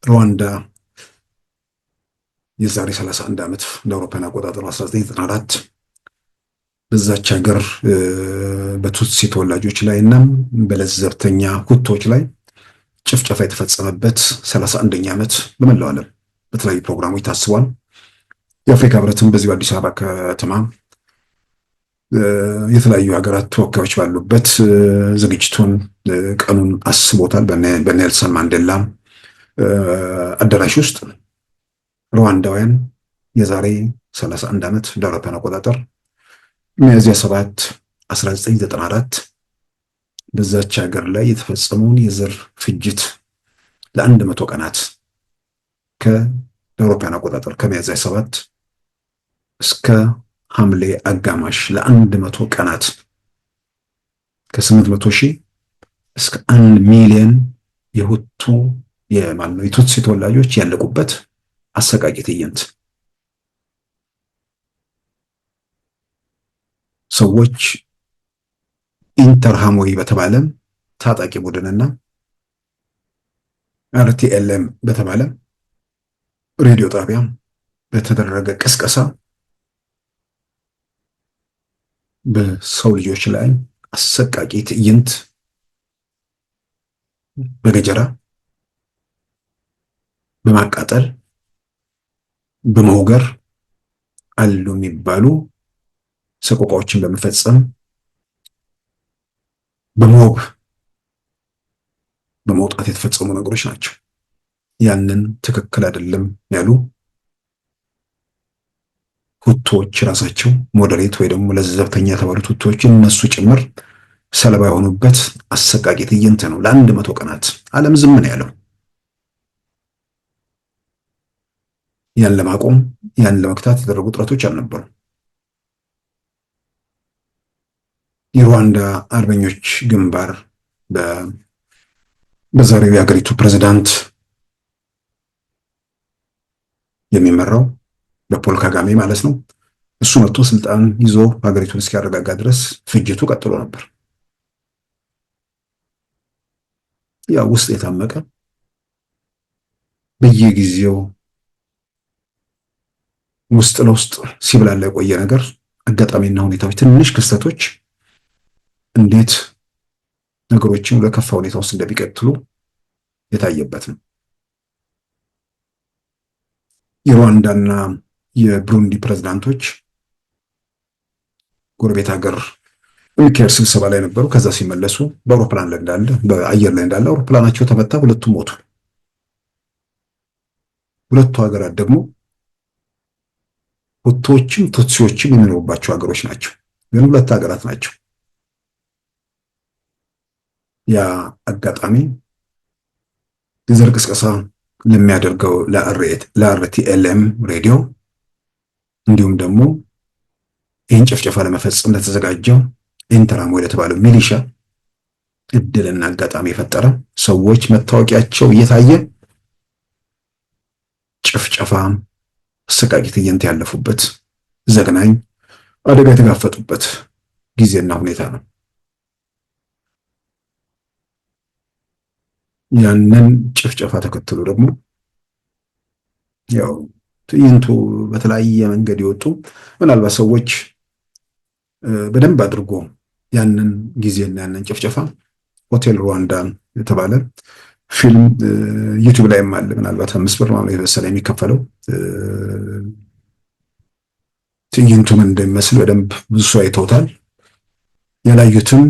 ሩዋንዳ የዛሬ 31 ዓመት እንደ አውሮፓውያን አቆጣጠር 1994 በዛች ሀገር በቱትሲ ተወላጆች ላይ እና በለዘብተኛ ሁቶች ላይ ጭፍጨፋ የተፈጸመበት 31ኛ ዓመት በመላው ዓለም በተለያዩ ፕሮግራሞች ታስቧል። የአፍሪካ ህብረትም በዚሁ አዲስ አበባ ከተማ የተለያዩ ሀገራት ተወካዮች ባሉበት ዝግጅቱን ቀኑን አስቦታል። በኔልሰን ማንዴላ አዳራሽ ውስጥ ሩዋንዳውያን የዛሬ 31 ዓመት እንደ አውሮፓውያን አቆጣጠር ሚያዝያ 7 1994 በዛች ሀገር ላይ የተፈጸመውን የዘር ፍጅት ለ100 ቀናት ከአውሮፓውያን አቆጣጠር ከሚያዝያ 7 እስከ ሐምሌ አጋማሽ ለ100 ቀናት ከ800 ሺህ እስከ 1 ሚሊዮን የሁቱ የቱትሲ ተወላጆች ያለቁበት አሰቃቂ ትዕይንት ሰዎች ኢንተርሃሞይ በተባለ ታጣቂ ቡድንና አርቲኤልኤም በተባለ ሬዲዮ ጣቢያ በተደረገ ቅስቀሳ በሰው ልጆች ላይ አሰቃቂ ትዕይንት በገጀራ በማቃጠል በመውገር አሉ የሚባሉ ሰቆቃዎችን በመፈጸም በሞብ በመውጣት የተፈጸሙ ነገሮች ናቸው። ያንን ትክክል አይደለም ያሉ ሁቶች ራሳቸው ሞዴሬት ወይ ደግሞ ለዘብተኛ የተባሉት ሁቶች እነሱ ጭምር ሰለባ የሆኑበት አሰቃቂ ትዕይንት ነው። ለ100 ቀናት ዓለም ዝም ነው ያለው። ያን ለማቆም ያን ለመክታት የተደረጉ ጥረቶች አልነበሩም። የሩዋንዳ አርበኞች ግንባር በዛሬው የሀገሪቱ ፕሬዝዳንት የሚመራው በፖል ካጋሜ ማለት ነው። እሱ መጥቶ ስልጣን ይዞ ሀገሪቱን እስኪያረጋጋ ድረስ ፍጅቱ ቀጥሎ ነበር። ያ ውስጥ የታመቀ በየጊዜው ውስጥ ለውስጥ ሲብላላ የቆየ ነገር አጋጣሚና ሁኔታዎች፣ ትንሽ ክስተቶች እንዴት ነገሮችን ለከፋ ሁኔታ ውስጥ እንደሚቀጥሉ የታየበት ነው። የሩዋንዳና የብሩንዲ ፕሬዝዳንቶች ጎረቤት ሀገር የሚካሄድ ስብሰባ ላይ ነበሩ። ከዛ ሲመለሱ በአውሮፕላን ላይ እንዳለ በአየር ላይ እንዳለ አውሮፕላናቸው ተመታ፣ ሁለቱም ሞቱ። ሁለቱ ሀገራት ደግሞ ሁቶችም ቱትሲዎችም የሚኖሩባቸው ሀገሮች ናቸው፣ ግን ሁለት ሀገራት ናቸው። ያ አጋጣሚ የዘር ቅስቀሳ ለሚያደርገው ለአርቲኤልኤም ሬዲዮ እንዲሁም ደግሞ ይህን ጭፍጨፋ ለመፈጸም ለተዘጋጀው ኢንተራሞ ለተባለው ሚሊሻ እድልና አጋጣሚ የፈጠረ ሰዎች መታወቂያቸው እየታየ ጭፍጨፋ አሰቃቂ ትዕይንት ያለፉበት ዘግናኝ አደጋ የተጋፈጡበት ጊዜና ሁኔታ ነው። ያንን ጭፍጨፋ ተከትሎ ደግሞ ያው ትዕይንቱ በተለያየ መንገድ ይወጡ ምናልባት ሰዎች በደንብ አድርጎ ያንን ጊዜና ያንን ጭፍጨፋ ሆቴል ሩዋንዳ የተባለ ፊልም ዩቲዩብ ላይም አለ። ምናልባት 5 ብር ማለት የመሰለ የሚከፈለው ትዕይንቱ ምን እንደሚመስል በደንብ ብዙ ሰው አይተውታል። ያላዩትም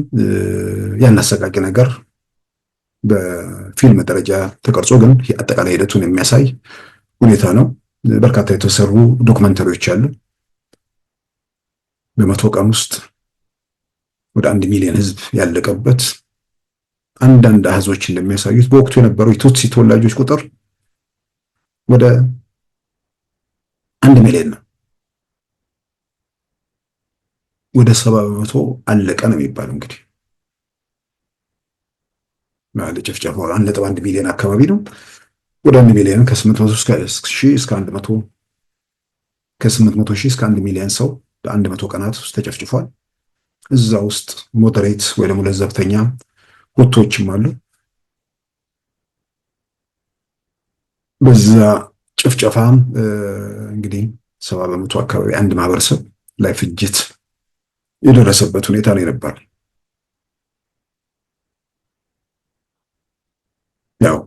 ያን አሰቃቂ ነገር በፊልም ደረጃ ተቀርጾ ግን አጠቃላይ ሂደቱን የሚያሳይ ሁኔታ ነው። በርካታ የተሰሩ ዶክመንተሪዎች አሉ። በ100 ቀን ውስጥ ወደ 1 ሚሊዮን ህዝብ ያለቀበት አንዳንድ አሃዞች እንደሚያሳዩት በወቅቱ የነበሩ የቱትሲ ተወላጆች ቁጥር ወደ 1 ሚሊዮን ነው። ወደ 70% አለቀ ነው የሚባለው። እንግዲህ ማለት ጭፍጨፋው 1.1 ሚሊዮን አካባቢ ነው። ወደ 1 ሚሊዮን ከ800 ሺህ እስከ 100 ከ800 ሺህ እስከ 1 ሚሊዮን ሰው በ100 ቀናት ውስጥ ተጨፍጭፏል። እዛ ውስጥ ሞዴሬት ወይ ደግሞ ለዘብተኛ ሁቶችም አሉ። በዛ ጭፍጨፋ እንግዲህ 70 በመቶ አካባቢ አንድ ማህበረሰብ ላይ ፍጅት የደረሰበት ሁኔታ ነው የነበረው። ያው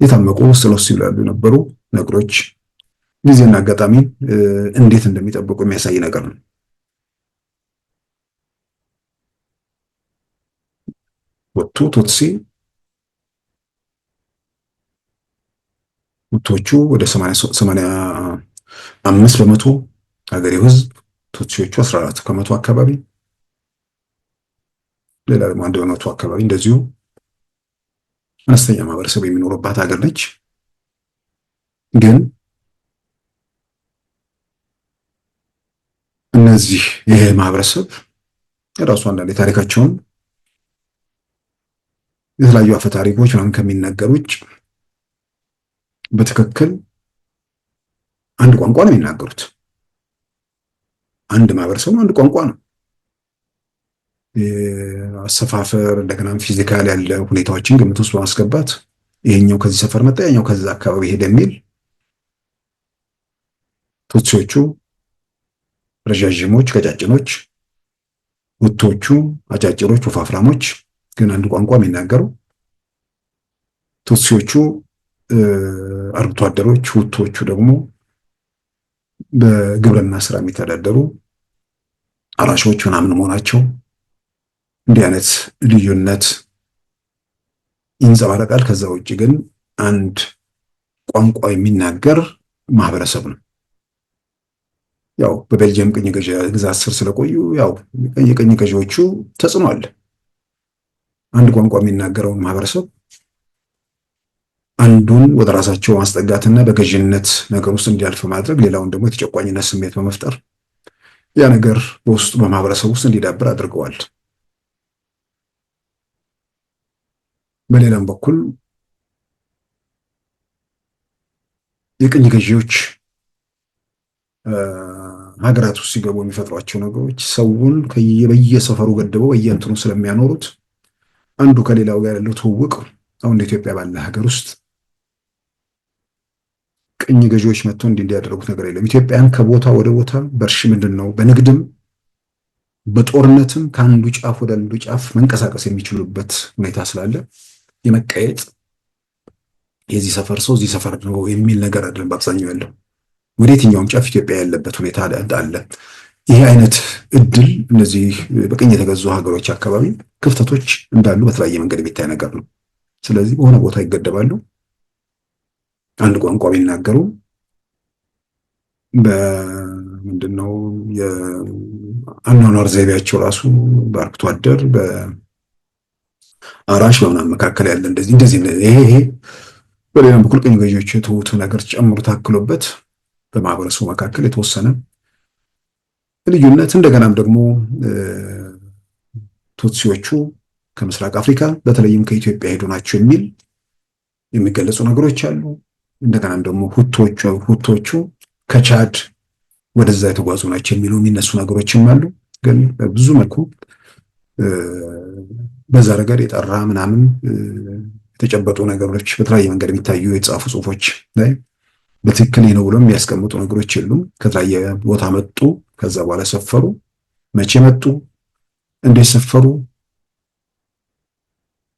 የታመቁ ውስጥ ለውስጥ ይላሉ የነበሩ ነገሮች ጊዜና አጋጣሚ እንዴት እንደሚጠብቁ የሚያሳይ ነገር ነው። ሁቱ ቱትሲ ሁቶቹ ወደ 85 በመቶ ሀገሬው ህዝብ፣ ቱትሲዎቹ 14 ከመቶ አካባቢ፣ ሌላ ደግሞ 1 በመቶ አካባቢ እንደዚሁ አነስተኛ ማህበረሰብ የሚኖርባት ሀገር ነች። ግን እነዚህ ይሄ ማህበረሰብ የራሱ አንዳንድ የታሪካቸውን የተለያዩ አፈ ታሪኮች ምናምን ከሚነገር ውጭ በትክክል አንድ ቋንቋ ነው የሚናገሩት። አንድ ማህበረሰብ ነው፣ አንድ ቋንቋ ነው። አሰፋፈር እንደገና ፊዚካል ያለ ሁኔታዎችን ግምት ውስጥ በማስገባት ይሄኛው ከዚህ ሰፈር መጣ፣ ያኛው ከዛ አካባቢ ሄደ የሚል ቱትሲዎቹ ረዣዥሞች፣ ቀጫጭኖች፣ ሁቶቹ አጫጭሮች፣ ወፋፍራሞች ግን አንድ ቋንቋ የሚናገሩ፣ ቱትሲዎቹ አርብቶ አደሮች፣ ሁቶቹ ደግሞ በግብርና ስራ የሚተዳደሩ አራሾች ምናምን መሆናቸው እንዲህ አይነት ልዩነት ይንጸባረቃል። ከዛ ውጭ ግን አንድ ቋንቋ የሚናገር ማህበረሰብ ነው። ያው በቤልጅየም ቅኝ ግዛት ስር ስለቆዩ ያው የቅኝ ገዢዎቹ ተጽዕኖ አለ። አንድ ቋንቋ የሚናገረውን ማህበረሰብ አንዱን ወደ ራሳቸው ማስጠጋትና በገዥነት ነገር ውስጥ እንዲያልፍ ማድረግ፣ ሌላውን ደግሞ የተጨቋኝነት ስሜት በመፍጠር ያ ነገር በውስጡ በማህበረሰብ ውስጥ እንዲዳብር አድርገዋል። በሌላም በኩል የቅኝ ገዢዎች ሀገራት ውስጥ ሲገቡ የሚፈጥሯቸው ነገሮች ሰውን በየሰፈሩ ገድበው በየእንትኑ ስለሚያኖሩት አንዱ ከሌላው ጋር ያለው ትውውቅ አሁን እንደ ኢትዮጵያ ባለ ሀገር ውስጥ ቅኝ ገዢዎች መጥተው እንዲያደርጉት ነገር የለም። ኢትዮጵያን ከቦታ ወደ ቦታ በእርሽ ምንድን ነው በንግድም በጦርነትም ከአንዱ ጫፍ ወደ አንዱ ጫፍ መንቀሳቀስ የሚችሉበት ሁኔታ ስላለ የመቀየጥ የዚህ ሰፈር ሰው እዚህ ሰፈር ነው የሚል ነገር አይደለም። በአብዛኛው ያለው ወደ የትኛውም ጫፍ ኢትዮጵያ ያለበት ሁኔታ አለ። ይሄ አይነት እድል እነዚህ በቅኝ የተገዙ ሀገሮች አካባቢ ክፍተቶች እንዳሉ በተለያየ መንገድ የሚታይ ነገር ነው። ስለዚህ በሆነ ቦታ ይገደባሉ። አንድ ቋንቋ ቢናገሩ በምንድነው የአኗኗር ዘይቤያቸው ራሱ በአርብቶ አደር በአራሽ በምናምን መካከል ያለ እንደዚህ ይሄ በሌላም በኩል ቅኝ ገዢዎች የተዉት ነገር ጨምሮ ታክሎበት በማህበረሰቡ መካከል የተወሰነ ልዩነት፣ እንደገናም ደግሞ ቱትሲዎቹ ከምስራቅ አፍሪካ በተለይም ከኢትዮጵያ ሄዱ ናቸው የሚል የሚገለጹ ነገሮች አሉ። እንደገናም ደግሞ ሁቶቹ ከቻድ ወደዛ የተጓዙ ናቸው የሚሉ የሚነሱ ነገሮችም አሉ። ግን በብዙ መልኩ በዛ ረገድ የጠራ ምናምን የተጨበጡ ነገሮች በተለያየ መንገድ የሚታዩ የተጻፉ ጽሁፎች ላይ በትክክል ነው ብሎ የሚያስቀምጡ ነገሮች የሉም። ከተለያየ ቦታ መጡ፣ ከዛ በኋላ ሰፈሩ፣ መቼ መጡ፣ እንዴት ሰፈሩ፣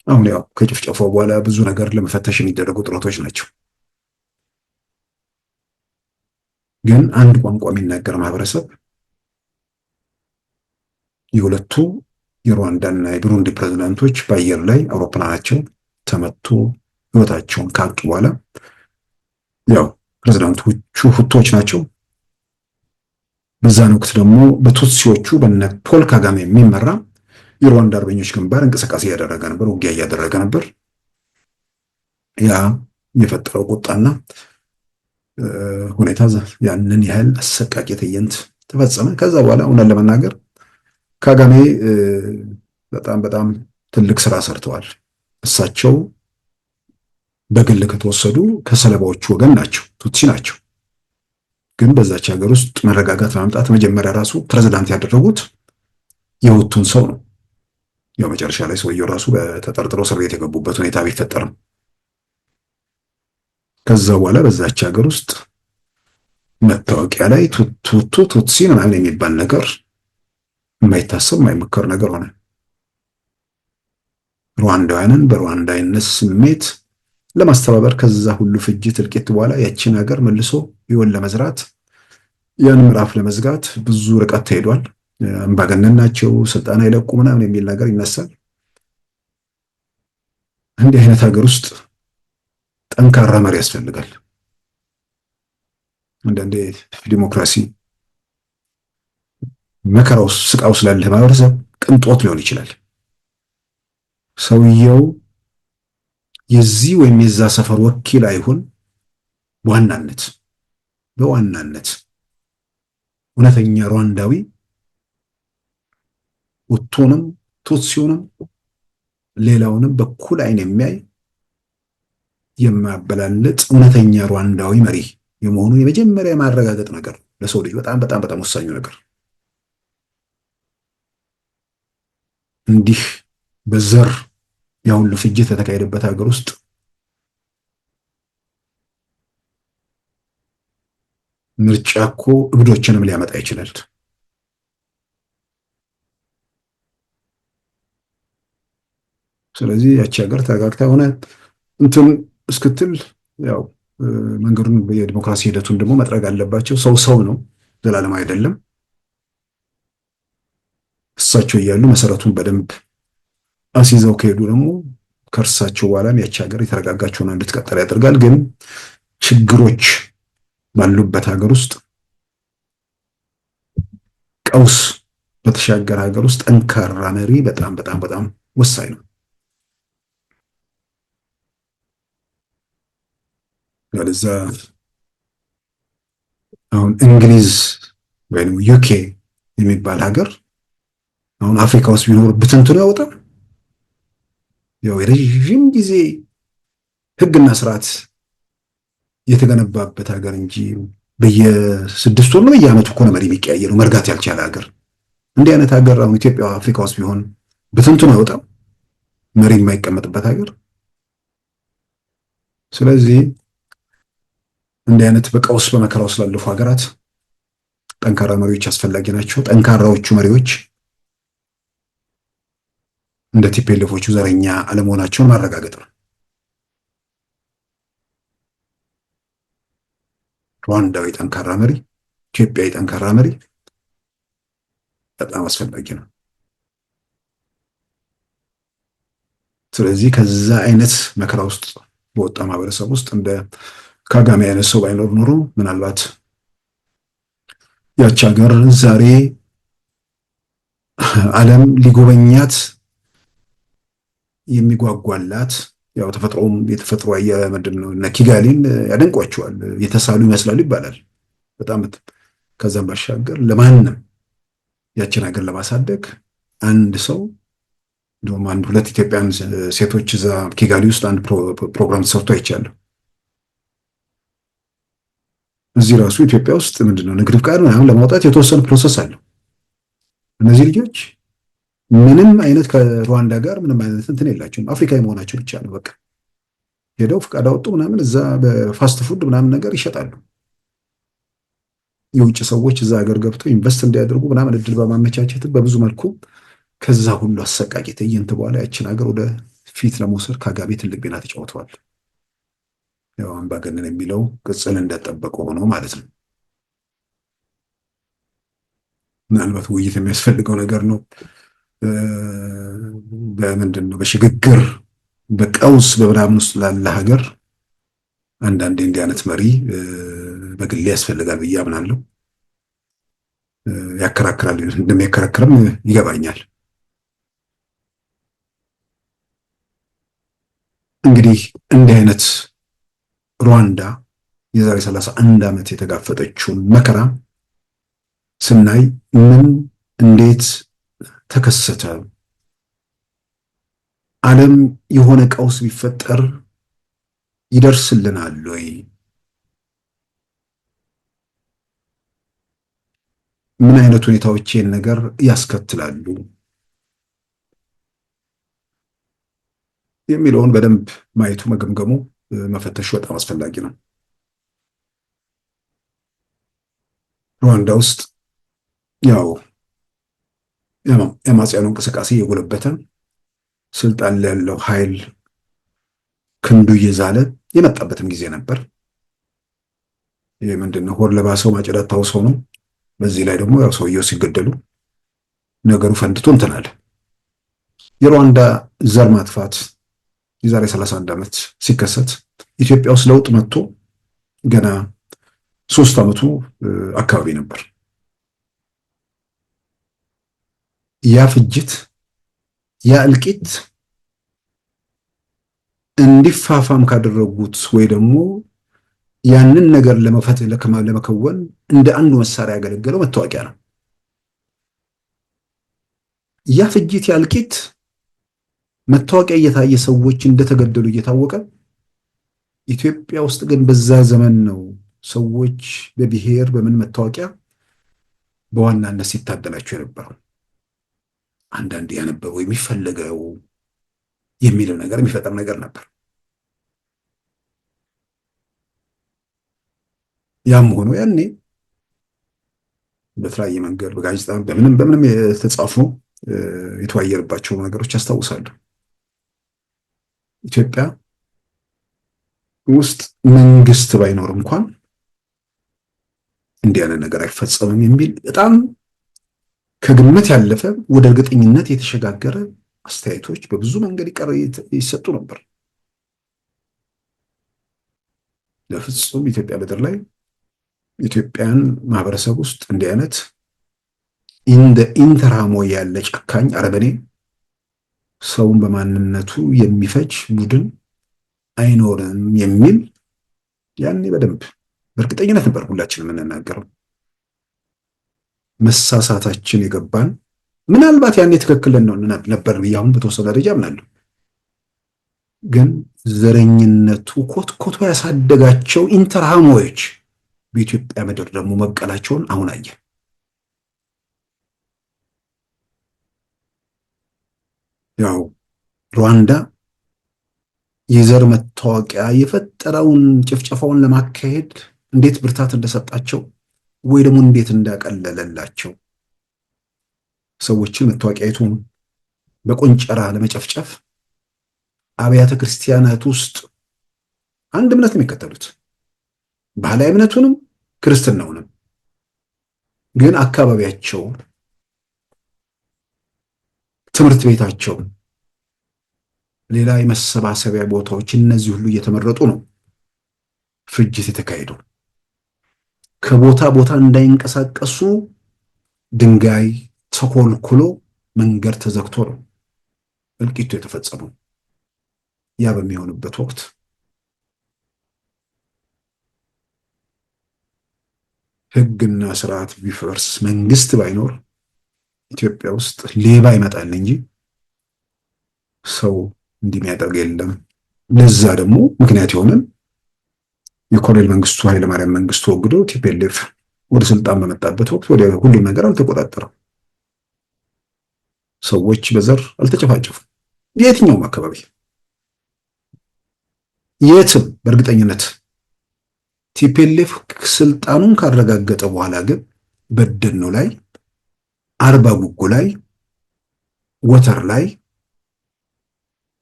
አሁን ያው ከጭፍጨፋው በኋላ ብዙ ነገር ለመፈተሽ የሚደረጉ ጥረቶች ናቸው። ግን አንድ ቋንቋ የሚናገር ማህበረሰብ የሁለቱ የሩዋንዳና የብሩንዲ ፕሬዝዳንቶች በአየር ላይ አውሮፕላናቸው ተመቶ ህይወታቸውን ካጡ በኋላ ያው ፕሬዝዳንቶቹ ሁቶች ናቸው። በዛን ወቅት ደግሞ በቱትሲዎቹ በነ ፖል ካጋሜ የሚመራ የሩዋንዳ አርበኞች ግንባር እንቅስቃሴ እያደረገ ነበር፣ ውጊያ እያደረገ ነበር። ያ የፈጠረው ቁጣና ሁኔታ ያንን ያህል አሰቃቂ ትዕይንት ተፈጸመ። ከዛ በኋላ እውነት ለመናገር ካጋሜ በጣም ትልቅ ስራ ሰርተዋል። እሳቸው በግል ከተወሰዱ ከሰለባዎቹ ወገን ናቸው፣ ቱትሲ ናቸው። ግን በዛች ሀገር ውስጥ መረጋጋት ለማምጣት መጀመሪያ ራሱ ፕሬዝዳንት ያደረጉት የሁቱን ሰው ነው። ያው መጨረሻ ላይ ሰውየው ራሱ በተጠርጥረው እስር ቤት የገቡበት ሁኔታ ቢፈጠርም ከዛ በኋላ በዛች ሀገር ውስጥ መታወቂያ ላይ ቱቱ ቱትሲ ምናምን የሚባል ነገር የማይታሰብ የማይመከር ነገር ሆነ። ሩዋንዳውያንን በሩዋንዳዊነት ስሜት ለማስተባበር ከዛ ሁሉ ፍጅት እልቂት በኋላ ያችን ሀገር መልሶ ይሆን ለመዝራት ያን ምዕራፍ ለመዝጋት ብዙ ርቀት ተሄዷል። አምባገነን ናቸው፣ ስልጣን አይለቁ ምናምን የሚል ነገር ይነሳል። እንዲህ አይነት ሀገር ውስጥ ጠንካራ መሪ ያስፈልጋል። አንዳንዴ ዲሞክራሲ መከራው ስቃው ስላለ ማህበረሰብ ቅንጦት ሊሆን ይችላል። ሰውየው የዚህ ወይም የዛ ሰፈር ወኪል አይሁን፣ በዋናነት እውነተኛ ሩዋንዳዊ ሁቱንም ቱትሲውንም ሌላውንም በኩል አይን የሚያይ የማያበላልጥ እውነተኛ ሩዋንዳዊ መሪ የመሆኑ የመጀመሪያ የማረጋገጥ ነገር ለሰው ልጅ በጣም በጣም በጣም ወሳኙ ነገር። እንዲህ በዘር ያሁሉ ፍጅት የተካሄደበት ሀገር ውስጥ ምርጫ እኮ እብዶችንም ሊያመጣ ይችላል። ስለዚህ ያቺ ሀገር ተረጋግታ ሆነ እንትን እስክትል ያው መንገዱን የዲሞክራሲ ሂደቱን ደግሞ መጥረግ አለባቸው። ሰው ነው፣ ዘላለም አይደለም። እሳቸው እያሉ መሰረቱን በደንብ አስይዘው ከሄዱ ደግሞ ከእርሳቸው በኋላም ያቺ ሀገር የተረጋጋች ሆና እንድትቀጥል ያደርጋል። ግን ችግሮች ባሉበት ሀገር ውስጥ ቀውስ በተሻገረ ሀገር ውስጥ ጠንካራ መሪ በጣም በጣም በጣም ወሳኝ ነው። ለዛ አሁን እንግሊዝ ወይም ዩኬ የሚባል ሀገር አሁን አፍሪካ ውስጥ ቢኖር ብትንትኑ ያወጣል። ያው የረዥም ጊዜ ህግና ስርዓት የተገነባበት ሀገር እንጂ በየ6 ወር ነው በየአመቱ እኮ ነው መሪ የሚቀያየረው፣ መርጋት ያልቻለ ሀገር። እንዲህ አይነት ሀገር አሁን ኢትዮጵያ አፍሪካ ውስጥ ቢሆን ብትንትኑ ያወጣል፣ መሪ የማይቀመጥበት ሀገር። ስለዚህ እንዲህ አይነት በቀውስ በመከራ ውስጥ ላለፉ ሀገራት ጠንካራ መሪዎች አስፈላጊ ናቸው። ጠንካራዎቹ መሪዎች እንደ ቲፒኤልኤፎቹ ዘረኛ አለመሆናቸውን ማረጋገጥ ነው። ሩዋንዳዊ ጠንካራ መሪ፣ ኢትዮጵያዊ ጠንካራ መሪ በጣም አስፈላጊ ነው። ስለዚህ ከዛ አይነት መከራ ውስጥ በወጣ ማህበረሰብ ውስጥ እንደ ካጋሜ አይነት ሰው ባይኖር ኖሮ ምናልባት ያች ሀገር ዛሬ ዓለም ሊጎበኛት የሚጓጓላት ያው ተፈጥሮም የተፈጥሮ ምንድን ነው እነ ኪጋሊን ያደንቋቸዋል፣ የተሳሉ ይመስላሉ ይባላል በጣም። ከዛም ባሻገር ለማንም ያችን ሀገር ለማሳደግ አንድ ሰው እንደውም 1-2 ኢትዮጵያን ሴቶች እዛ ኪጋሊ ውስጥ አንድ ፕሮግራም ተሰርቶ አይቻለሁ። እዚህ ራሱ ኢትዮጵያ ውስጥ ምንድነው ንግድ ፍቃድ ምናምን ለማውጣት የተወሰነ ፕሮሰስ አለው። እነዚህ ልጆች ምንም አይነት ከሩዋንዳ ጋር ምንም አይነት እንትን የላቸውም፣ አፍሪካዊ መሆናቸው ብቻ ነው። በቃ ሄደው ፍቃድ አወጡ ምናምን፣ እዛ በፋስት ፉድ ምናምን ነገር ይሸጣሉ። የውጭ ሰዎች እዛ ሀገር ገብተው ኢንቨስት እንዲያደርጉ ምናምን እድል በማመቻቸት በብዙ መልኩ ከዛ ሁሉ አሰቃቂ ትዕይንት በኋላ ያችን ሀገር ወደ ፊት ለመውሰድ ካጋሜ ትልቅ ሚና ተጫውተዋል። ያው አምባገነን የሚለው ቅጽል እንደጠበቀ ሆኖ ማለት ነው። ምናልባት ውይይት የሚያስፈልገው ነገር ነው። በምንድን ነው በሽግግር በቀውስ በምናምን ውስጥ ላለ ሀገር አንዳንዴ እንዲህ አይነት መሪ በግሌ ያስፈልጋል ብዬ አምናለሁ። ያከራክራል፣ እንደሚያከራክርም ይገባኛል። እንግዲህ እንዲህ አይነት ሩዋንዳ የዛሬ 31 ዓመት የተጋፈጠችውን መከራ ስናይ ምን እንዴት ተከሰተ? ዓለም የሆነ ቀውስ ቢፈጠር ይደርስልናል ወይ? ምን አይነት ሁኔታዎች ይህን ነገር ያስከትላሉ የሚለውን በደንብ ማየቱ መገምገሙ መፈተሹ በጣም አስፈላጊ ነው። ሩዋንዳ ውስጥ ያው የአማጽያኑ እንቅስቃሴ እየጎለበተ ስልጣን ላይ ያለው ኃይል ክንዱ እየዛለ የመጣበትም ጊዜ ነበር። ይህ ምንድነው? ሆድ ለባሰው ማጭድ አታውሰው ነው። በዚህ ላይ ደግሞ ያው ሰውየው ሲገደሉ ነገሩ ፈንድቶ እንትን አለ። የሩዋንዳ ዘር ማጥፋት የዛሬ 31 ዓመት ሲከሰት ኢትዮጵያ ውስጥ ለውጥ መጥቶ ገና 3 ዓመቱ አካባቢ ነበር። ያ ፍጅት ያ እልቂት እንዲፋፋም ካደረጉት ወይ ደግሞ ያንን ነገር ለመከወን እንደ አንዱ መሳሪያ ያገለገለው መታወቂያ ነው። ያ ፍጅት ያ እልቂት መታወቂያ እየታየ ሰዎች እንደተገደሉ እየታወቀ ኢትዮጵያ ውስጥ ግን በዛ ዘመን ነው ሰዎች በብሔር በምን መታወቂያ በዋናነት ሲታደላቸው የነበረው። አንዳንድ ያነበበው የሚፈለገው የሚለው ነገር የሚፈጠር ነገር ነበር። ያም ሆኖ ያኔ በተለያየ መንገድ በጋዜጣ በምንም የተጻፉ የተዋየርባቸው ነገሮች ያስታውሳሉ። ኢትዮጵያ ውስጥ መንግስት ባይኖር እንኳን እንዲህ ያለ ነገር አይፈጸምም የሚል በጣም ከግምት ያለፈ ወደ እርግጠኝነት የተሸጋገረ አስተያየቶች በብዙ መንገድ ይሰጡ ነበር። ለፍጹም ኢትዮጵያ ምድር ላይ ኢትዮጵያን ማህበረሰብ ውስጥ እንዲህ አይነት እንደ ኢንተርሃሞ ያለ ጨካኝ አረመኔ ሰውን በማንነቱ የሚፈጅ ቡድን አይኖርም የሚል ያኔ በደንብ በእርግጠኝነት ነበር ሁላችንም የምንናገረው። መሳሳታችን የገባን ምናልባት ያኔ ትክክል ነበር ብዬ አሁን በተወሰነ ደረጃ አምናለሁ። ግን ዘረኝነቱ ኮትኮቶ ያሳደጋቸው ኢንተርሃሞዎች በኢትዮጵያ ምድር ደግሞ መብቀላቸውን አሁን አየ። ያው ሩዋንዳ የዘር መታወቂያ የፈጠረውን ጭፍጨፋውን ለማካሄድ እንዴት ብርታት እንደሰጣቸው ወይ ደግሞ እንዴት እንዳቀለለላቸው ሰዎችን መታወቂያይቱን በቆንጨራ ለመጨፍጨፍ አብያተ ክርስቲያናት ውስጥ አንድ እምነት የሚከተሉት ባህላዊ እምነቱንም ክርስትናውንም ግን አካባቢያቸው፣ ትምህርት ቤታቸው፣ ሌላ የመሰባሰቢያ ቦታዎች እነዚህ ሁሉ እየተመረጡ ነው ፍጅት የተካሄደው። ከቦታ ቦታ እንዳይንቀሳቀሱ ድንጋይ ተኮልኩሎ መንገድ ተዘግቶ ነው እልቂቱ የተፈጸመው። ያ በሚሆንበት ወቅት ሕግና ስርዓት ቢፈርስ መንግስት ባይኖር ኢትዮጵያ ውስጥ ሌባ ይመጣል እንጂ ሰው እንደሚያደርግ የለም። ለዛ ደግሞ ምክንያት የሆነን የኮሎኔል መንግስቱ ኃይለማርያም መንግስቱ ወግዶ ቲፒኤልኤፍ ወደ ስልጣን በመጣበት ወቅት ወደ ሁሉም ነገር አልተቆጣጠረም። ሰዎች በዘር አልተጨፋጨፉም። የትኛውም አካባቢ የትም በእርግጠኝነት ቲፒኤልኤፍ ስልጣኑን ካረጋገጠ በኋላ ግን በደኖ ላይ፣ አርባ ጉጉ ላይ፣ ወተር ላይ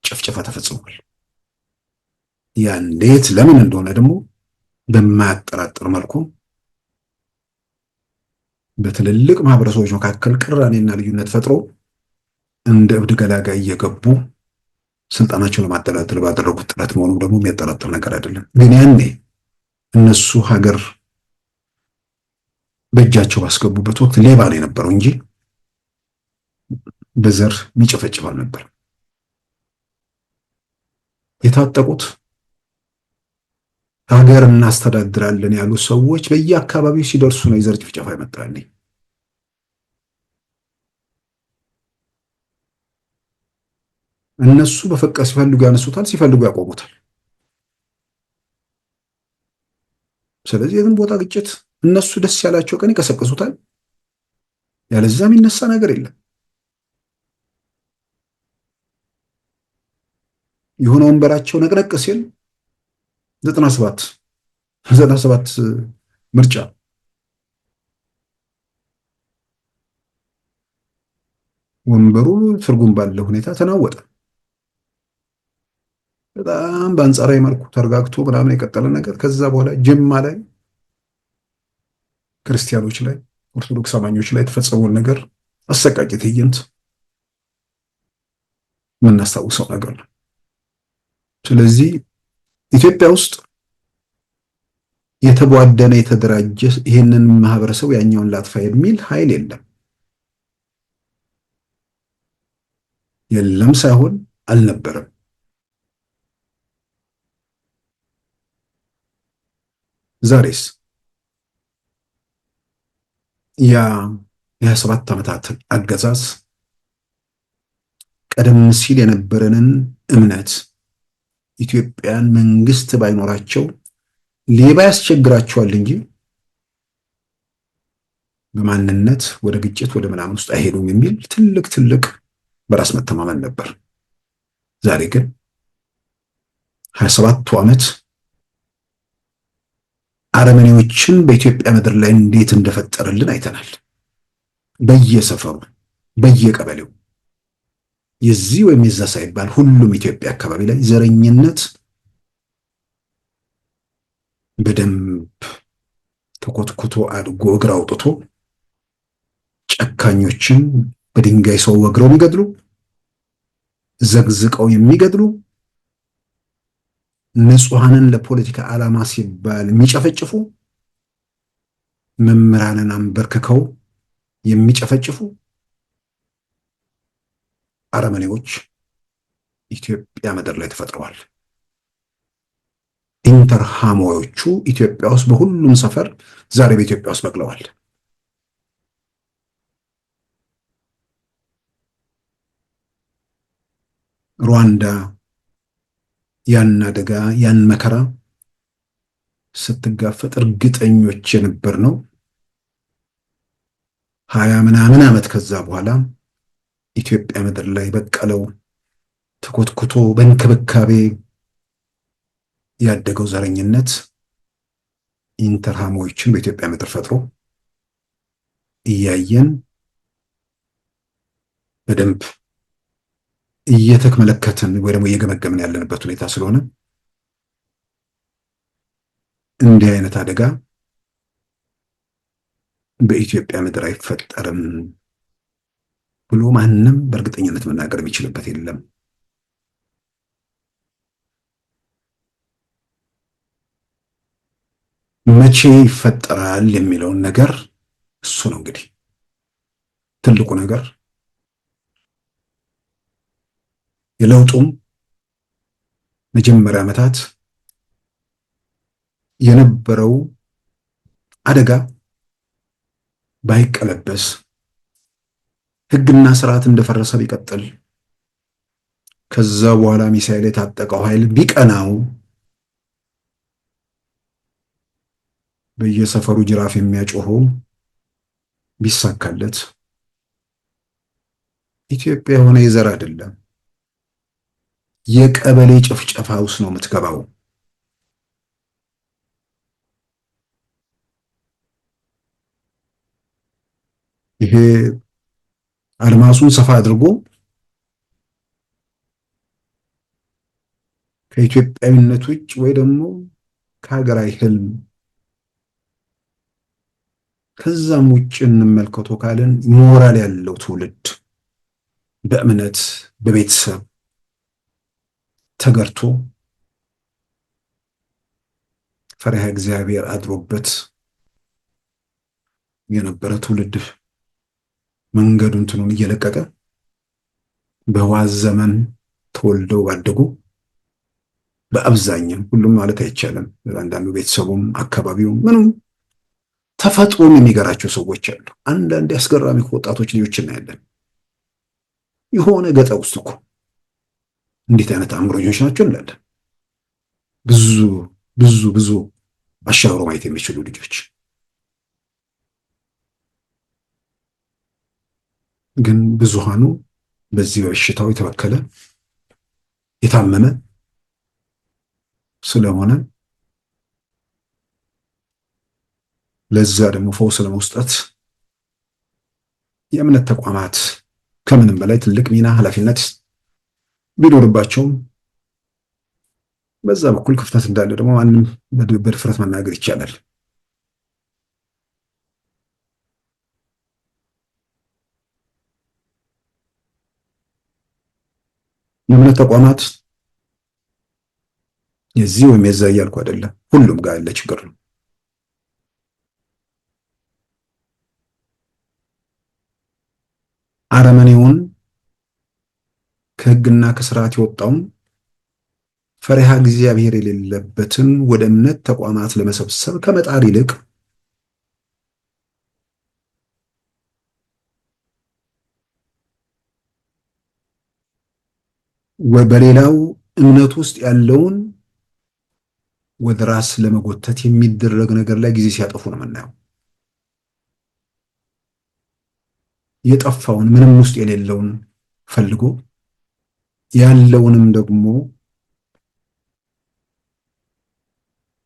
ጭፍጨፋ ተፈጽሟል። ያ እንዴት ለምን እንደሆነ ደግሞ በማያጠራጥር መልኩ በትልልቅ ማህበረሰቦች መካከል ቅራኔና ልዩነት ፈጥሮ እንደ እብድ ገላጋይ እየገቡ ስልጣናቸውን ለማደላደል ባደረጉት ጥረት መሆኑ ደግሞ የሚያጠራጥር ነገር አይደለም። ግን ያኔ እነሱ ሀገር በእጃቸው ባስገቡበት ወቅት ሌባ ነው የነበረው እንጂ በዘር የሚጨፈጭፍ አልነበር። የታጠቁት ሀገር እናስተዳድራለን ያሉ ሰዎች በየአካባቢው ሲደርሱ ነው የዘር ጭፍጨፋ ይመጣል። እነሱ በፈቃ ሲፈልጉ ያነሱታል፣ ሲፈልጉ ያቆሙታል። ስለዚህ የትም ቦታ ግጭት እነሱ ደስ ያላቸው ቀን ይቀሰቅሱታል፣ ያለዛ የሚነሳ ነገር የለም። የሆነ ወንበራቸው ነቅነቅ ሲል 97 97 ምርጫ ወንበሩ ትርጉም ባለው ሁኔታ ተናወጠ። በጣም በአንጻራዊ መልኩ ተረጋግቶ ምናምን የቀጠለ ነገር ከዛ በኋላ ጅማ ላይ ክርስቲያኖች ላይ ኦርቶዶክስ አማኞች ላይ የተፈጸመውን ነገር አሰቃቂ ትዕይንት የምናስታውሰው ነገር ነው። ስለዚህ ኢትዮጵያ ውስጥ የተቧደነ የተደራጀ ይህንን ማህበረሰብ ያኛውን ላጥፋ የሚል ኃይል የለም። የለም ሳይሆን አልነበረም። ዛሬስ ያ የ27 ዓመታት አገዛዝ ቀደም ሲል የነበረንን እምነት ኢትዮጵያን መንግስት ባይኖራቸው ሌባ ያስቸግራቸዋል እንጂ በማንነት ወደ ግጭት ወደ ምናምን ውስጥ አይሄዱም የሚል ትልቅ ትልቅ በራስ መተማመን ነበር። ዛሬ ግን 27ቱ ዓመት አረመኔዎችን በኢትዮጵያ ምድር ላይ እንዴት እንደፈጠረልን አይተናል። በየሰፈሩ በየቀበሌው የዚህ ወይም የዛ ሳይባል ሁሉም ኢትዮጵያ አካባቢ ላይ ዘረኝነት በደንብ ተኮትኩቶ አድጎ እግር አውጥቶ ጨካኞችን በድንጋይ ሰው ወግረው የሚገድሉ ዘግዝቀው የሚገድሉ ንጹሐንን ለፖለቲካ ዓላማ ሲባል የሚጨፈጭፉ መምህራንን አንበርክከው የሚጨፈጭፉ አረመኔዎች ኢትዮጵያ ምድር ላይ ተፈጥረዋል። ኢንተርሃሞዎቹ ኢትዮጵያ ውስጥ በሁሉም ሰፈር ዛሬ በኢትዮጵያ ውስጥ በቅለዋል። ሩዋንዳ ያን አደጋ ያን መከራ ስትጋፈጥ እርግጠኞች የነበር ነው 20 ምናምን ዓመት ከዛ በኋላ ኢትዮጵያ ምድር ላይ በቀለው ተኮትኩቶ በእንክብካቤ ያደገው ዘረኝነት ኢንተርሃሞችን በኢትዮጵያ ምድር ፈጥሮ እያየን በደንብ እየተመለከትን ወይ ደግሞ እየገመገምን ያለንበት ሁኔታ ስለሆነ እንዲህ አይነት አደጋ በኢትዮጵያ ምድር አይፈጠርም ብሎ ማንም በእርግጠኝነት መናገር የሚችልበት የለም። መቼ ይፈጠራል የሚለውን ነገር እሱ ነው እንግዲህ ትልቁ ነገር። የለውጡም መጀመሪያ ዓመታት የነበረው አደጋ ባይቀለበስ ሕግና ስርዓት እንደፈረሰ ቢቀጥል ከዛ በኋላ ሚሳኤል የታጠቀው ኃይል ቢቀናው በየሰፈሩ ጅራፍ የሚያጮኸው ቢሳካለት ኢትዮጵያ የሆነ የዘር አይደለም የቀበሌ ጭፍጨፋ ውስጥ ነው የምትገባው። ይሄ አድማሱን ሰፋ አድርጎ ከኢትዮጵያዊነት ውጭ ወይ ደግሞ ከሀገራዊ ህልም ከዛም ውጭ እንመልከቶ ካልን ሞራል ያለው ትውልድ በእምነት በቤተሰብ ተገርቶ ፈሪሃ እግዚአብሔር አድሮበት የነበረ ትውልድ መንገዱን እንትኑን እየለቀቀ በዋዝ ዘመን ተወልደው ባደጉ በአብዛኛው ሁሉም ማለት አይቻልም፣ አንዳንዱ ቤተሰቡም አካባቢው ምንም ተፈጥሮም የሚገራቸው ሰዎች አሉ። አንዳንድ አስገራሚ ወጣቶች ልጆች እናያለን። የሆነ ገጠር ውስጥ እኮ እንዴት አይነት አእምሮኞች ናቸው እንላለን። ብዙ ብዙ ብዙ አሻግሮ ማየት የሚችሉ ልጆች ግን ብዙሃኑ በዚህ በሽታው የተበከለ የታመመ ስለሆነ ለዛ ደግሞ ፈውስ ለመስጠት የእምነት ተቋማት ከምንም በላይ ትልቅ ሚና ኃላፊነት ቢኖርባቸውም በዛ በኩል ክፍተት እንዳለ ደግሞ ማንም በድፍረት መናገር ይቻላል። የእምነት ተቋማት የዚህ ወይም የዛ እያልኩ አይደለም፣ ሁሉም ጋር ያለ ችግር ነው። አረመኔውን ከሕግና ከስርዓት የወጣውን ፈሪሃ እግዚአብሔር የሌለበትን ወደ እምነት ተቋማት ለመሰብሰብ ከመጣር ይልቅ በሌላው እምነት ውስጥ ያለውን ወደ ራስ ለመጎተት የሚደረግ ነገር ላይ ጊዜ ሲያጠፉ ነው የምናየው። የጠፋውን ምንም ውስጥ የሌለውን ፈልጎ ያለውንም ደግሞ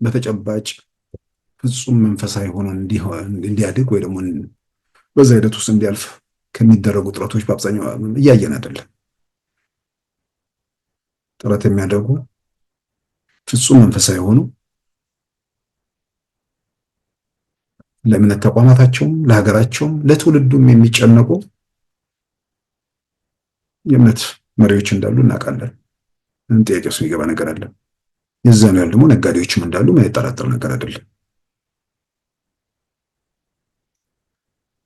በተጨባጭ ፍጹም መንፈሳዊ ሆኖ እንዲያድግ ወይ ደግሞ በዛ ሂደት ውስጥ እንዲያልፍ ከሚደረጉ ጥረቶች በአብዛኛው እያየን አይደለም። ጥረት የሚያደርጉ ፍጹም መንፈሳዊ ሆኑ ለእምነት ተቋማታቸውም ለሀገራቸውም ለትውልዱም የሚጨነቁ የእምነት መሪዎች እንዳሉ እናውቃለን። ጥያቄ ውስጥ የሚገባ ነገር አለ። የዛ ነው ያህል ደግሞ ነጋዴዎችም እንዳሉ የማይጠራጠር ነገር አይደለም።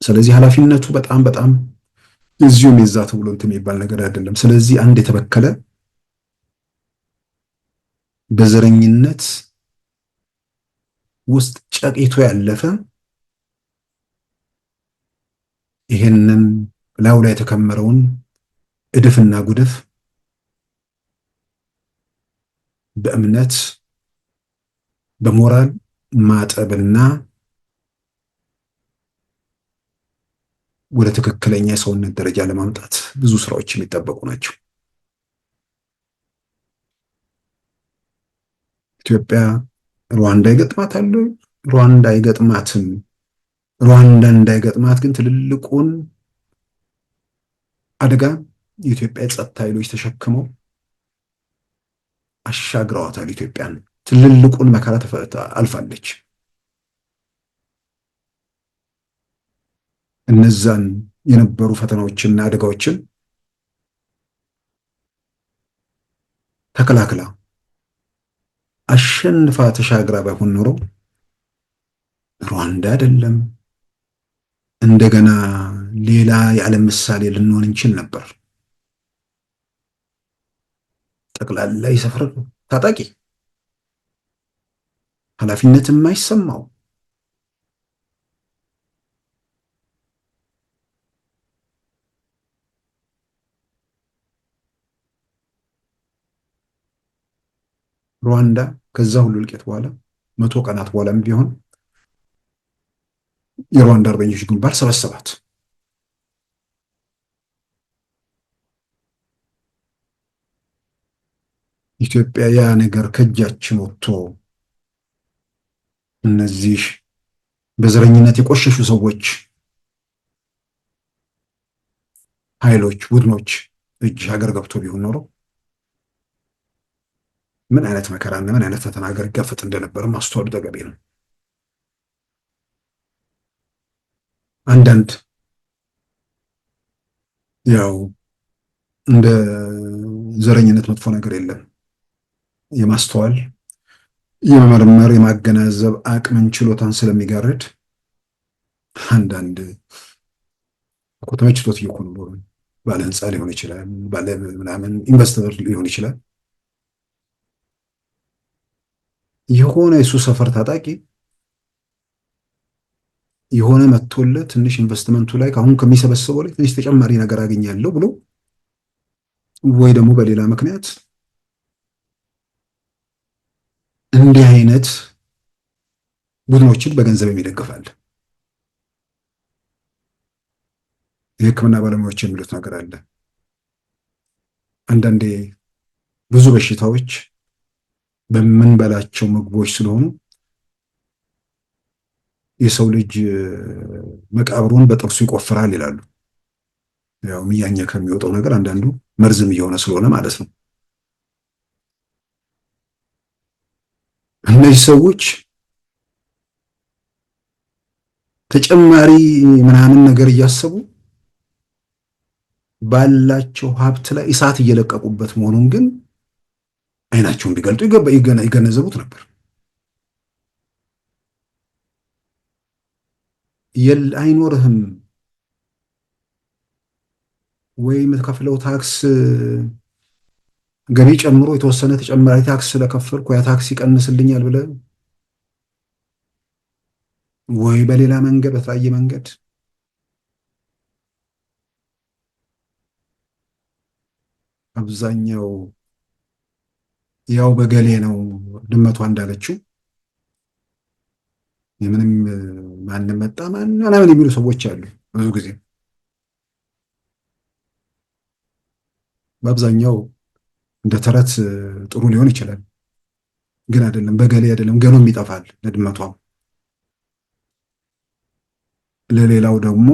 ስለዚህ ኃላፊነቱ በጣም በጣም እዚሁም የዛ ተብሎ እንትን የሚባል ነገር አይደለም። ስለዚህ አንድ የተበከለ በዘረኝነት ውስጥ ጨቂቶ ያለፈ ይሄንን ላዩ ላይ የተከመረውን እድፍና ጉድፍ በእምነት በሞራል ማጠብና ወደ ትክክለኛ የሰውነት ደረጃ ለማምጣት ብዙ ስራዎች የሚጠበቁ ናቸው። ኢትዮጵያ ሩዋንዳ ይገጥማታል? ሩዋንዳ አይገጥማትም። ሩዋንዳ እንዳይገጥማት ግን ትልልቁን አደጋ የኢትዮጵያ የጸጥታ ኃይሎች ተሸክመው አሻግረዋታል። ኢትዮጵያን ትልልቁን መከራ አልፋለች። እነዛን የነበሩ ፈተናዎችና አደጋዎችን ተከላክላ አሸንፋ ተሻግራ ባይሆን ኖሮ ሩዋንዳ አይደለም እንደገና ሌላ የዓለም ምሳሌ ልንሆን እንችል ነበር። ጠቅላላ የሰፈር ታጣቂ ኃላፊነት የማይሰማው ሩዋንዳ ከዛ ሁሉ እልቂት በኋላ 100 ቀናት በኋላም ቢሆን የሩዋንዳ አርበኞች ግንባር ሰበሰባት። ኢትዮጵያ ያ ነገር ከእጃችን ወጥቶ እነዚህ በዘረኝነት የቆሸሹ ሰዎች ኃይሎች ቡድኖች እጅ ሀገር ገብቶ ቢሆን ኖሮ ምን አይነት መከራና ምን አይነት ፈተና ሀገር ይጋፈጥ እንደነበር ማስተዋሉ ተገቢ ነው። አንዳንድ ያው እንደ ዘረኝነት መጥፎ ነገር የለም። የማስተዋል የመመርመር የማገናዘብ አቅምን ችሎታን ስለሚጋርድ አንዳንድ ተመችቶት እየሆኑ ባለ ህንፃ ሊሆን ይችላል፣ ባለ ምናምን ኢንቨስተር ሊሆን ይችላል። የሆነ የሱ ሰፈር ታጣቂ የሆነ መጥቶለት ትንሽ ኢንቨስትመንቱ ላይ አሁን ከሚሰበስበው ላይ ትንሽ ተጨማሪ ነገር አገኛለሁ ብሎ ወይ ደግሞ በሌላ ምክንያት እንዲህ አይነት ቡድኖችን በገንዘብ የሚደግፋል። የሕክምና ባለሙያዎች የሚሉት ነገር አለ። አንዳንዴ ብዙ በሽታዎች በምንበላቸው ምግቦች ስለሆኑ የሰው ልጅ መቃብሩን በጥርሱ ይቆፍራል ይላሉ። ያው ሚያኘ ከሚወጣው ነገር አንዳንዱ መርዝም እየሆነ ስለሆነ ማለት ነው። እነዚህ ሰዎች ተጨማሪ ምናምን ነገር እያሰቡ ባላቸው ሀብት ላይ እሳት እየለቀቁበት መሆኑን ግን አይናቸውን ቢገልጡ ይገነዘቡት ነበር። አይኖርህም ወይ የምትከፍለው ታክስ ገቢ ጨምሮ የተወሰነ ተጨማሪ ታክስ ስለከፈልኩ ያ ታክስ ይቀንስልኛል ብለህ ወይ በሌላ መንገድ በተለያየ መንገድ አብዛኛው ያው በገሌ ነው ድመቷ እንዳለችው የምንም ማንም መጣ ምናምን የሚሉ ሰዎች አሉ። ብዙ ጊዜ በአብዛኛው እንደ ተረት ጥሩ ሊሆን ይችላል፣ ግን አይደለም። በገሌ አይደለም፣ ገሎም ይጠፋል ለድመቷም። ለሌላው ደግሞ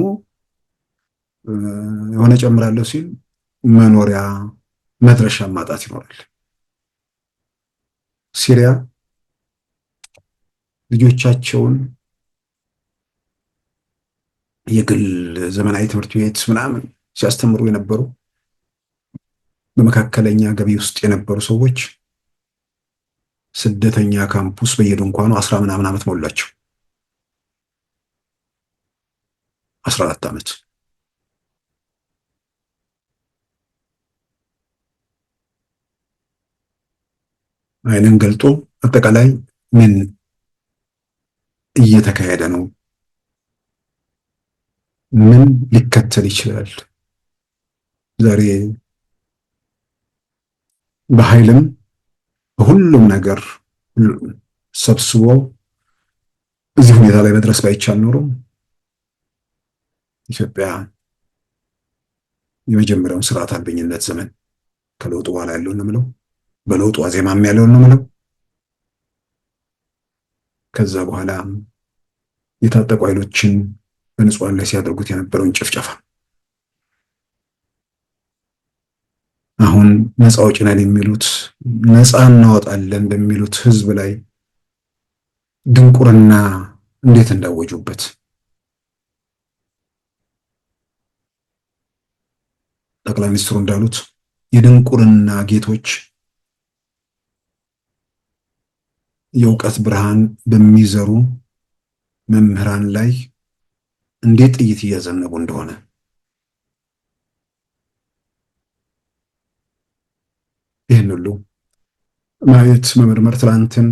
የሆነ ጨምራለሁ ሲል መኖሪያ መድረሻ ማጣት ይኖራል። ሲሪያ ልጆቻቸውን የግል ዘመናዊ ትምህርት ቤት ምናምን ሲያስተምሩ የነበሩ በመካከለኛ ገቢ ውስጥ የነበሩ ሰዎች ስደተኛ ካምፑስ በየድንኳኑ 10 ምናምን ዓመት ሞላቸው። 14 ዓመት አይንን ገልጦ አጠቃላይ ምን እየተካሄደ ነው? ምን ሊከተል ይችላል? ዛሬ በኃይልም በሁሉም ነገር ሰብስቦ እዚህ ሁኔታ ላይ መድረስ ባይቻል ኖሮ ኢትዮጵያ የመጀመሪያውን ስርዓት አልበኝነት ዘመን ከለውጡ በኋላ ያለውን ነው የምለው፣ በለውጡ ዋዜማም ያለውን ነው የምለው። ከዛ በኋላ የታጠቁ ኃይሎችን በንጹሃን ላይ ሲያደርጉት የነበረውን ጭፍጨፋ፣ አሁን ነፃ አውጪ ነን የሚሉት ነፃ እናወጣለን በሚሉት ህዝብ ላይ ድንቁርና እንዴት እንዳወጁበት ጠቅላይ ሚኒስትሩ እንዳሉት የድንቁርና ጌቶች የእውቀት ብርሃን በሚዘሩ መምህራን ላይ እንዴት ጥይት እያዘነቡ እንደሆነ ይህን ሁሉ ማየት፣ መመርመር፣ ትላንትን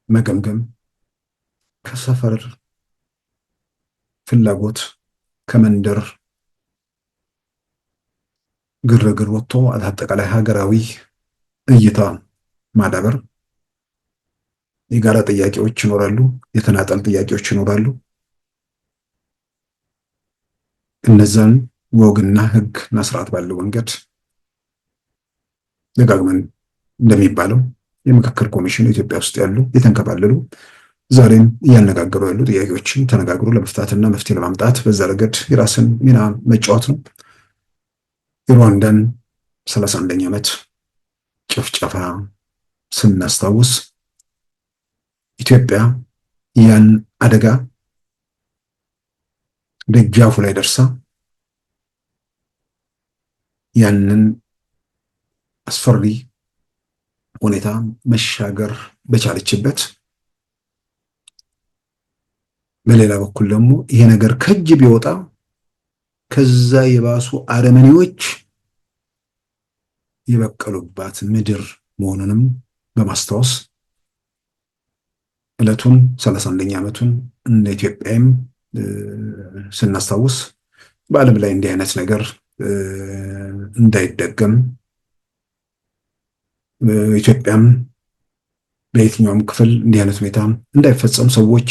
መገምገም ከሰፈር ፍላጎት ከመንደር ግርግር ወጥቶ አጠቃላይ ሀገራዊ እይታ ማዳበር። የጋራ ጥያቄዎች ይኖራሉ፣ የተናጠል ጥያቄዎች ይኖራሉ። እነዛን ወግና ህግና ስርዓት ባለው መንገድ ደጋግመን እንደሚባለው የምክክር ኮሚሽኑ ኢትዮጵያ ውስጥ ያሉ የተንከባለሉ ዛሬም እያነጋገሩ ያሉ ጥያቄዎችን ተነጋግሮ ለመፍታትና መፍትሄ ለማምጣት በዛ ረገድ የራስን ሚና መጫወት ነው። የሩዋንዳን 31ኛ ዓመት ጭፍጨፋ ስናስታውስ ኢትዮጵያ ያን አደጋ ደጃፉ ላይ ደርሳ ያንን አስፈሪ ሁኔታ መሻገር በቻለችበት፣ በሌላ በኩል ደግሞ ይሄ ነገር ከእጅ ቢወጣ ከዛ የባሱ አረመኔዎች የበቀሉባት ምድር መሆኑንም በማስታወስ ዕለቱን 31ኛ ዓመቱን እንደ ኢትዮጵያም ስናስታውስ በዓለም ላይ እንዲህ አይነት ነገር እንዳይደገም ኢትዮጵያም በየትኛውም ክፍል እንዲህ አይነት ሁኔታ እንዳይፈጸም ሰዎች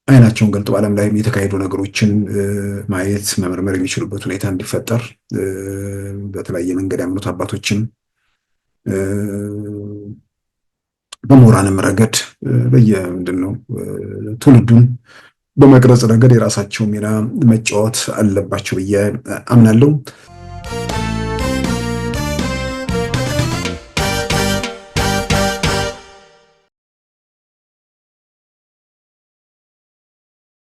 አይናቸውን ገልጠው ዓለም ላይ የተካሄዱ ነገሮችን ማየት መመርመር የሚችሉበት ሁኔታ እንዲፈጠር በተለያየ መንገድ ያምኑት አባቶችም በምሁራንም ረገድ በየምንድን ነው ትውልዱን በመቅረጽ ረገድ የራሳቸው ሚና መጫወት አለባቸው ብዬ አምናለሁ።